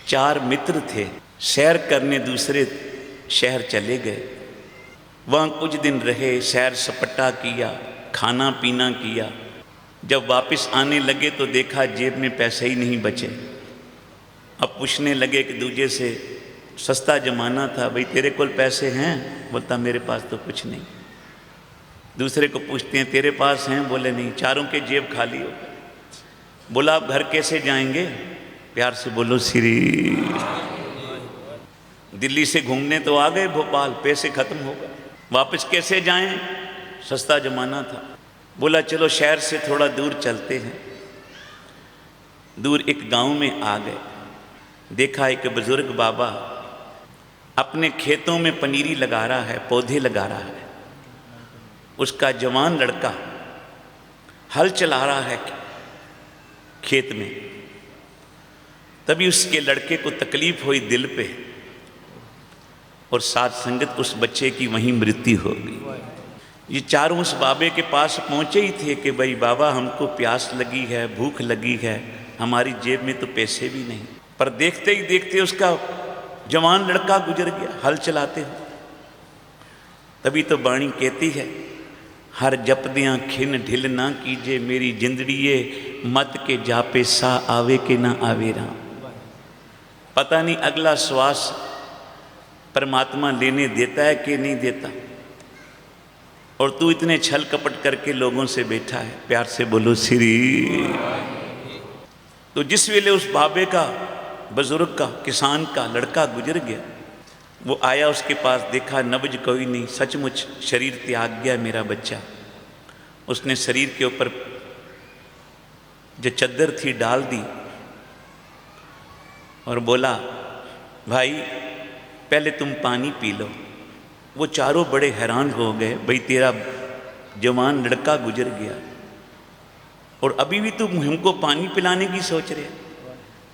चार मित्र थे, सैर करने दूसरे शहर चले गए। वहाँ कुछ दिन रहे, सैर सपटा किया, खाना पीना किया। जब वापस आने लगे तो देखा जेब में पैसे ही नहीं बचे। अब पूछने लगे कि दूजे से, सस्ता जमाना था, भाई तेरे कोल पैसे हैं? बोलता मेरे पास तो कुछ नहीं। दूसरे को पूछते हैं तेरे पास हैं? बोले नहीं। चारों के जेब खाली हो गए। बोला आप घर कैसे जाएंगे? प्यार से बोलो श्री। दिल्ली से घूमने तो आ गए भोपाल, पैसे खत्म हो गए, वापस कैसे जाएं? सस्ता जमाना था। बोला चलो शहर से थोड़ा दूर चलते हैं। दूर एक गांव में आ गए। देखा एक बुजुर्ग बाबा अपने खेतों में पनीरी लगा रहा है, पौधे लगा रहा है। उसका जवान लड़का हल चला रहा है खेत में। तभी उसके लड़के को तकलीफ हुई दिल पे, और साथ संगत उस बच्चे की वहीं मृत्यु हो गई। ये चारों उस बाबे के पास पहुंचे ही थे कि भाई बाबा हमको प्यास लगी है, भूख लगी है, हमारी जेब में तो पैसे भी नहीं। पर देखते ही देखते उसका जवान लड़का गुजर गया हल चलाते हुए। तभी तो वाणी कहती है, हर जपदियाँ खिन ढिल ना कीजे, मेरी जिंदड़िए मत के जापे सा आवे के ना आवे राम। पता नहीं अगला श्वास परमात्मा लेने देता है कि नहीं देता, और तू इतने छल कपट करके लोगों से बैठा है। प्यार से बोलो श्री। तो जिस वेले उस बाबे का, बुजुर्ग का, किसान का लड़का गुजर गया, वो आया उसके पास, देखा नब्ज कोई नहीं, सचमुच शरीर त्याग गया मेरा बच्चा। उसने शरीर के ऊपर जो चद्दर थी डाल दी और बोला भाई पहले तुम पानी पी लो। वो चारों बड़े हैरान हो गए, भाई तेरा जवान लड़का गुजर गया और अभी भी तुम हमको पानी पिलाने की सोच रहे।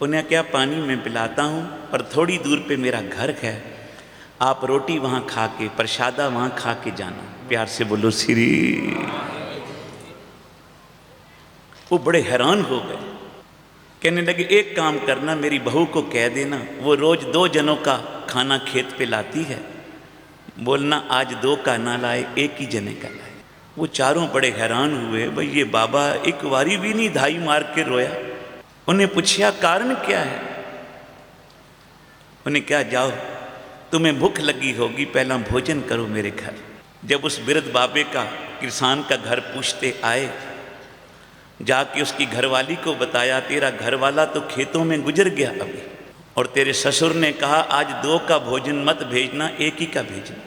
उन्हें क्या पानी मैं पिलाता हूँ, पर थोड़ी दूर पे मेरा घर है, आप रोटी वहाँ खा के, प्रसादा वहाँ खा के जाना। प्यार से बोलो श्री। वो बड़े हैरान हो गए, कहने लगे एक काम करना, मेरी बहू को कह देना, वो रोज 2 जनों का खाना खेत पे लाती है, बोलना आज 2 का ना लाए, एक ही जने का लाए। वो चारों बड़े हैरान हुए, भाई ये बाबा एक बारी भी नहीं धाई मार के रोया। उन्हें पूछा कारण क्या है? उन्हें क्या, जाओ तुम्हें भूख लगी होगी, पहला भोजन करो मेरे घर। जब उस वृद्ध बाबे का, किसान का घर पूछते आए, जाके उसकी घरवाली को बताया तेरा घरवाला तो खेतों में गुजर गया अभी, और तेरे ससुर ने कहा आज 2 का भोजन मत भेजना, एक ही का भेजना।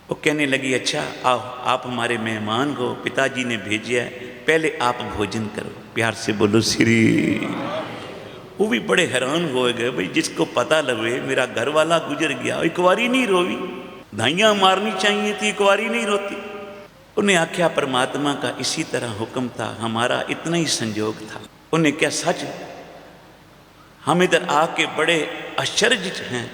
वो कहने लगी अच्छा आओ, आप हमारे मेहमान हो, पिताजी ने भेजा है, पहले आप भोजन करो। प्यार से बोलो श्री। वो भी बड़े हैरान हो गए, भाई जिसको पता लगे मेरा घरवाला गुजर गया, एक बारी नहीं रोवी, धाइयाँ मारनी चाहिए थी, एक बारी नहीं रोती। उन्हें आख्या परमात्मा का इसी तरह हुक्म था, हमारा इतना ही संयोग था। उन्हें क्या सच, हम इधर आके बड़े आश्चर्यचकित हैं,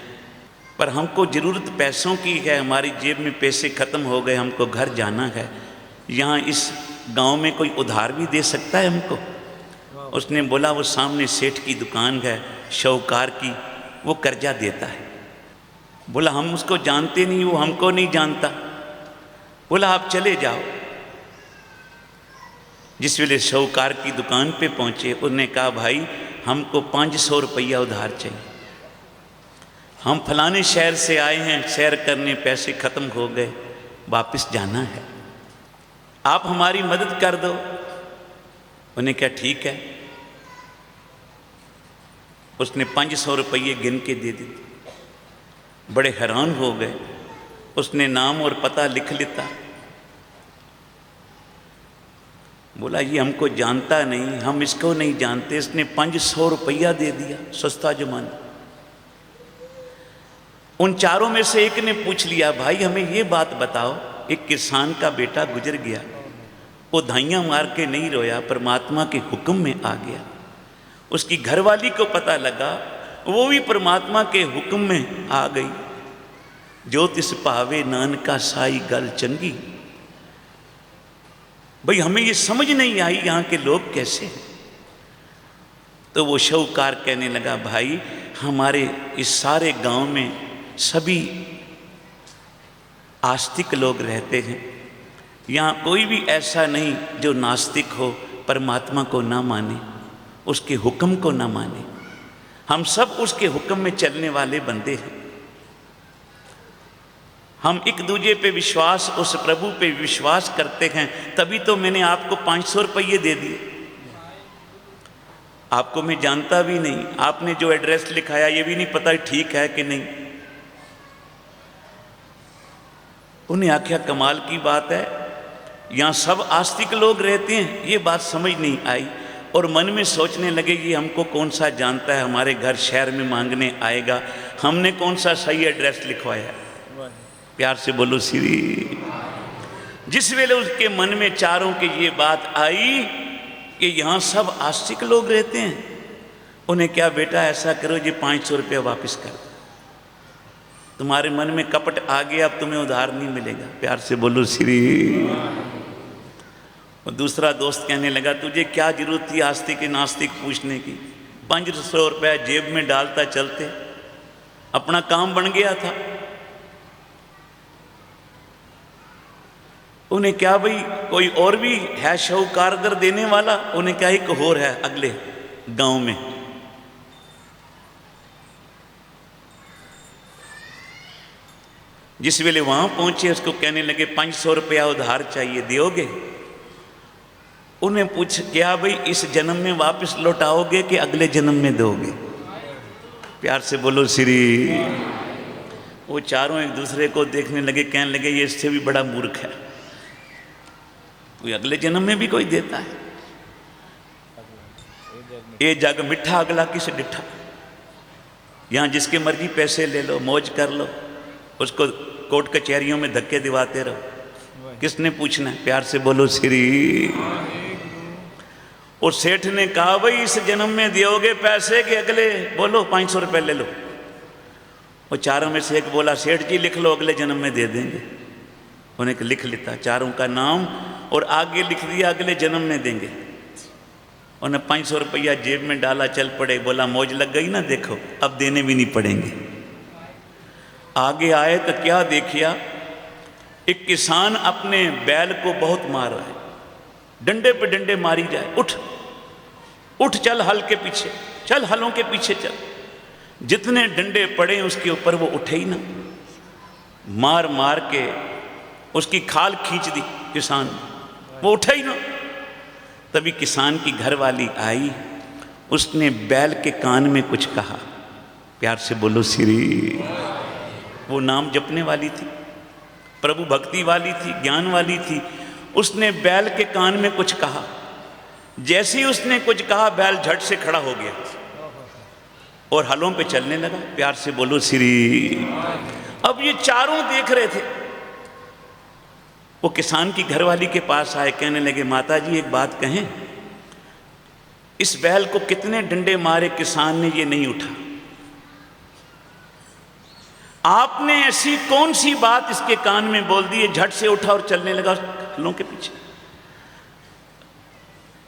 पर हमको ज़रूरत पैसों की है, हमारी जेब में पैसे ख़त्म हो गए, हमको घर जाना है। यहाँ इस गांव में कोई उधार भी दे सकता है हमको? उसने बोला वो सामने सेठ की दुकान है शौकार की, वो कर्जा देता है। बोला हम उसको जानते नहीं, वो हमको नहीं जानता। बोला आप चले जाओ। जिस वेले शौकार की दुकान पे पहुँचे, उन्होंने कहा भाई हमको 500 रुपया उधार चाहिए, हम फलाने शहर से आए हैं सैर करने, पैसे ख़त्म हो गए, वापस जाना है, आप हमारी मदद कर दो। उन्हें क्या ठीक है। उसने 500 रुपये गिन के दे दिए। बड़े हैरान हो गए, उसने नाम और पता लिख लेता। बोला ये हमको जानता नहीं, हम इसको नहीं जानते, इसने 500 रुपया दे दिया, सस्ता जमाना। उन चारों में से एक ने पूछ लिया भाई हमें ये बात बताओ, एक किसान का बेटा गुजर गया, वो धाइयाँ मार के नहीं रोया, परमात्मा के हुक्म में आ गया। उसकी घरवाली को पता लगा, वो भी परमात्मा के हुक्म में आ गई। जो तिस पावे नानका साई गल चंगी। भाई हमें ये समझ नहीं आई यहाँ के लोग कैसे हैं। तो वो शौकार कहने लगा भाई हमारे इस सारे गांव में सभी आस्तिक लोग रहते हैं। यहाँ कोई भी ऐसा नहीं जो नास्तिक हो, परमात्मा को ना माने, उसके हुक्म को ना माने। हम सब उसके हुक्म में चलने वाले बंदे हैं। हम एक दूजे पे विश्वास, उस प्रभु पे विश्वास करते हैं। तभी तो मैंने आपको 500 रुपये दे दिए। आपको मैं जानता भी नहीं, आपने जो एड्रेस लिखाया ये भी नहीं पता ठीक है कि नहीं। उन्हें आख्या कमाल की बात है, यहाँ सब आस्तिक लोग रहते हैं। ये बात समझ नहीं आई और मन में सोचने लगे ये हमको कौन सा जानता है, हमारे घर शहर में मांगने आएगा, हमने कौन सा सही एड्रेस लिखवाया है। प्यार से बोलो श्री। जिस वेले उसके मन में चारों की ये बात आई कि यहाँ सब आस्तिक लोग रहते हैं, उन्हें क्या बेटा ऐसा करो जी 500 रुपये वापस कर दो। तुम्हारे मन में कपट आ गया, अब तुम्हें उधार नहीं मिलेगा। प्यार से बोलो श्री। और दूसरा दोस्त कहने लगा तुझे क्या जरूरत थी आस्तिक नास्तिक पूछने की, 500 रुपया जेब में डालता चलते, अपना काम बन गया था। उन्हें क्या भाई कोई और भी है शाहूकारगर देने वाला, उन्हें क्या एक और है अगले गांव में। जिस वेले वहां पहुंचे उसको कहने लगे 500 रुपया उधार चाहिए, दोगे? उन्हें पूछ क्या भाई इस जन्म में वापस लौटाओगे कि अगले जन्म में दोगे? प्यार से बोलो श्री। वो चारों एक दूसरे को देखने लगे, कहने लगे ये इससे भी बड़ा मूर्ख है, कोई अगले जन्म में भी कोई देता है। ये जग मिठा अगला किस डिठा। यहाँ जिसके मर्जी पैसे ले लो, मौज कर लो, उसको कोर्ट कचहरियों में धक्के दिवाते रहो, किसने पूछना है? प्यार से बोलो श्री। और सेठ ने कहा भाई इस जन्म में दोगे पैसे के अगले? बोलो 500 रुपये ले लो। और चारों में से एक बोला सेठ जी लिख लो अगले जन्म में दे देंगे। उन्हें लिख लेता चारों का नाम और आगे लिख दिया अगले जन्म में देंगे। उन्हें 500 रुपया जेब में डाला, चल पड़े। बोला मौज लग गई ना, देखो अब देने भी नहीं पड़ेंगे। आगे आए तो क्या देखिया, एक किसान अपने बैल को बहुत मार रहा है, डंडे पे डंडे मारी जाए, उठ उठ चल हल के पीछे, चल हलों के पीछे चल। जितने डंडे पड़े उसके ऊपर वो उठे ही ना, मार मार के उसकी खाल खींच दी किसान, वो उठा ही ना। तभी किसान की घरवाली आई, उसने बैल के कान में कुछ कहा। प्यार से बोलो श्री। वो नाम जपने वाली थी, प्रभु भक्ति वाली थी, ज्ञान वाली थी। उसने बैल के कान में कुछ कहा। जैसे ही उसने कुछ कहा बैल झट से खड़ा हो गया और हलों पे चलने लगा। प्यार से बोलो श्री। अब ये चारों देख रहे थे। वो किसान की घरवाली के पास आए, कहने लगे माता जी एक बात कहें, इस बैल को कितने डंडे मारे किसान ने, ये नहीं उठा। आपने ऐसी कौन सी बात इसके कान में बोल दी, झट से उठा और चलने लगा हलों के पीछे।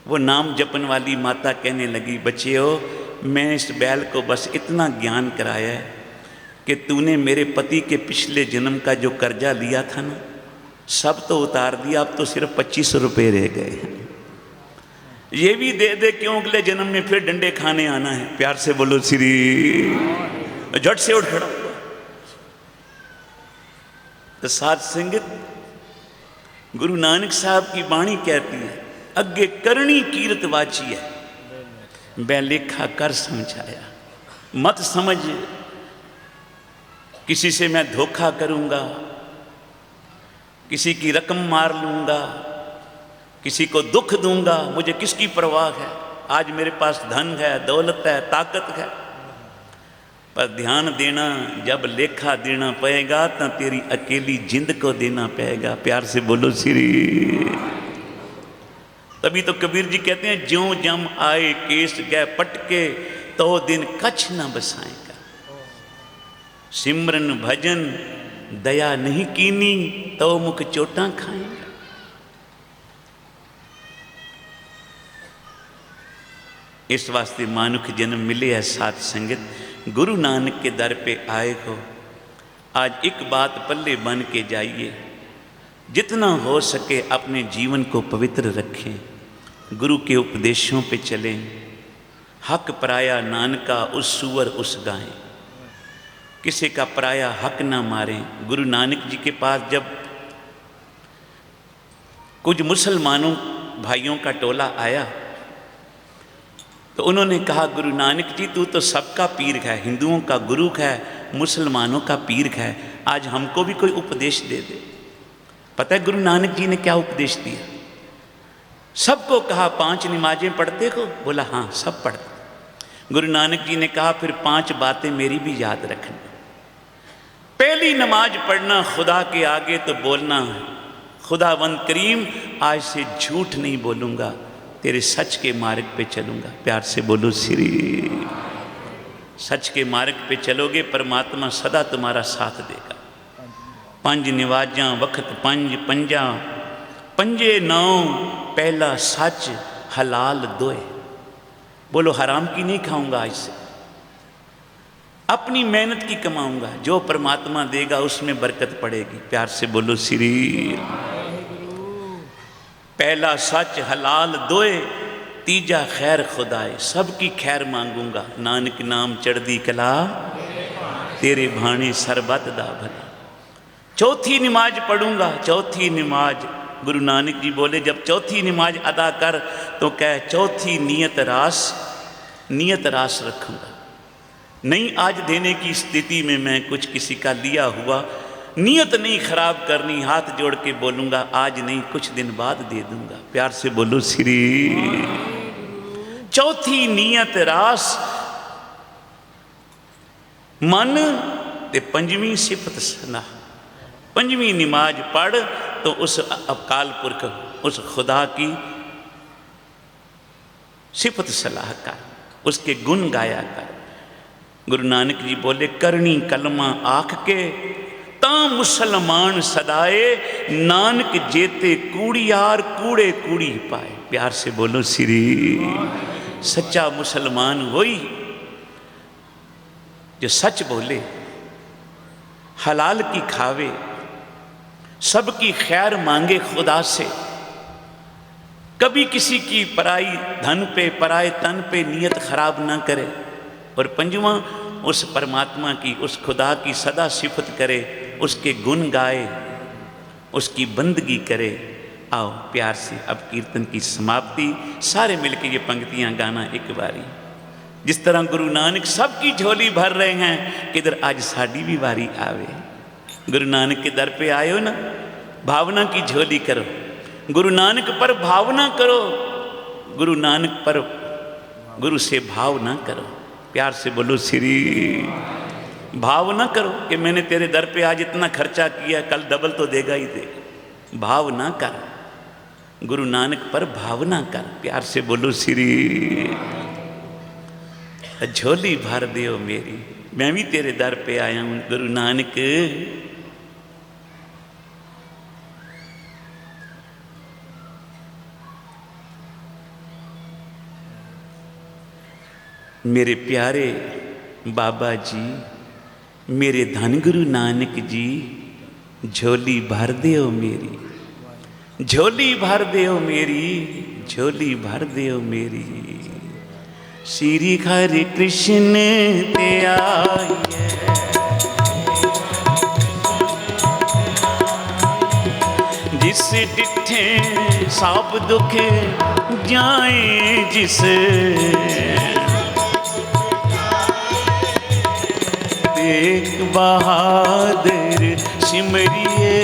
वो नाम जपन वाली माता कहने लगी बच्चियों, मैं इस बैल को बस इतना ज्ञान कराया है कि तूने मेरे पति के पिछले जन्म का जो कर्जा लिया था ना, सब तो उतार दिया, अब तो सिर्फ 25 रुपये रह गए। ये भी दे दे, क्यों अगले जन्म में फिर डंडे खाने आना है। प्यार से बोलो श्री। झट से उठ खड़ा। तो साध संगत गुरु नानक साहब की वाणी कहती है, अगे करनी कीरत वाची है, बेलेखा कर समझाया। मत समझ किसी से मैं धोखा करूंगा, किसी की रकम मार लूंगा, किसी को दुख दूंगा, मुझे किसकी परवाह है। आज मेरे पास धन है, दौलत है, ताकत है, पर ध्यान देना जब लेखा देना पड़ेगा तो तेरी अकेली जिंद को देना पड़ेगा। प्यार से बोलो श्री। तभी तो कबीर जी कहते हैं, ज्यों जम आए केस गए पटके, तो दिन कछ न बसाएगा। सिमरन भजन दया नहीं कीनी, तो मुख चोटा खाएगा। इस वास्ते मानुख जन्म मिले है साथ संगत, गुरु नानक के दर पे आए हो, आज एक बात पल्ले बन के जाइए, जितना हो सके अपने जीवन को पवित्र रखें, गुरु के उपदेशों पे चलें। हक पराया नानका उस सुअर उस गाय, किसी का पराया हक ना मारें। गुरु नानक जी के पास जब कुछ मुसलमानों भाइयों का टोला आया तो उन्होंने कहा, गुरु नानक जी तू तो सबका पीर है, हिंदुओं का गुरु है, मुसलमानों का पीर है, आज हमको भी कोई उपदेश दे दे। पता है गुरु नानक जी ने क्या उपदेश दिया? सबको कहा 5 नमाजें पढ़ते हो? बोला हाँ सब पढ़ते। गुरु नानक जी ने कहा फिर 5 बातें मेरी भी याद रखना। पहली नमाज पढ़ना खुदा के आगे तो बोलना, खुदावंद करीम आज से झूठ नहीं बोलूँगा, तेरे सच के मार्ग पे चलूँगा। प्यार से बोलो श्री। सच के मार्ग पे चलोगे परमात्मा सदा तुम्हारा साथ देगा। 5 नमाजां वक्त 5 पंजा, पंजे 9 पहला सच हलाल दोए। बोलो हराम की नहीं खाऊंगा, आज से अपनी मेहनत की कमाऊंगा, जो परमात्मा देगा उसमें बरकत पड़ेगी। प्यार से बोलो श्री। पहला सच हलाल दोए, तीजा खैर खुदाए, सबकी खैर मांगूंगा। नानक नाम चढ़दी कला, तेरे भाने सरबत दा भला। चौथी नमाज पढ़ूंगा। चौथी नमाज गुरु नानक जी बोले जब चौथी नमाज अदा कर तो कह चौथी नियत रास रखूंगा। नहीं आज देने की स्थिति में मैं कुछ किसी का लिया हुआ, नियत नहीं खराब करनी, हाथ जोड़ के बोलूँगा आज नहीं कुछ दिन बाद दे दूँगा। प्यार से बोलो श्री। चौथी नियत रास मन ते 5वीं सिफत सलाह। 5वीं नमाज पढ़ तो उस अकाल पुरख, उस खुदा की सिफत सलाह कर, उसके गुण गाया कर। गुरु नानक जी बोले करनी कलमा आख के ता मुसलमान सदाए, नानक जेते कूड़ियार कूड़े कूड़ी पाए। प्यार से बोलो श्री। सच्चा मुसलमान वही जो सच बोले, हलाल की खावे, सबकी खैर मांगे खुदा से, कभी किसी की पराई धन पे पराए तन पे नियत खराब ना करे। और 5वां उस परमात्मा की, उस खुदा की सदा सिफत करे, उसके गुण गाए, उसकी बंदगी करे। आओ प्यार से अब कीर्तन की समाप्ति, सारे मिलके ये पंक्तियां गाना एक बारी। जिस तरह गुरु नानक सबकी झोली भर रहे हैं, किधर आज साड़ी भी बारी आवे। गुरु नानक के दर पे आयो ना, भावना की झोली करो, गुरु नानक पर भावना करो, गुरु नानक पर गुरु से भाव ना करो। प्यार से बोलो श्री। भाव ना करो कि मैंने तेरे दर पे आज इतना खर्चा किया, कल डबल तो देगा ही देगा। भाव ना कर, गुरु नानक पर भावना कर। प्यार से बोलो श्री। झोली भर दियो मेरी, मैं भी तेरे दर पे आया हूं गुरु नानक। मेरे प्यारे बाबा जी, मेरे धन गुरु नानक जी, झोली भर दियो मेरी, झोली भर दियो मेरी, झोली भर दियो मेरी। श्री हरि कृष्ण ते आइए, जिस डिठे सब दुख जाए, जिस एक बहादुर सिमरिए,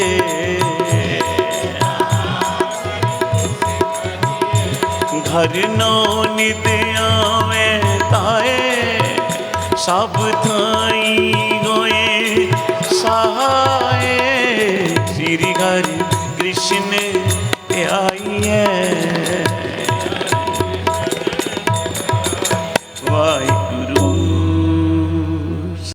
घर नो नित आवे ताए, सब थाई गोए सहाय। श्री हरि कृष्ण आइए।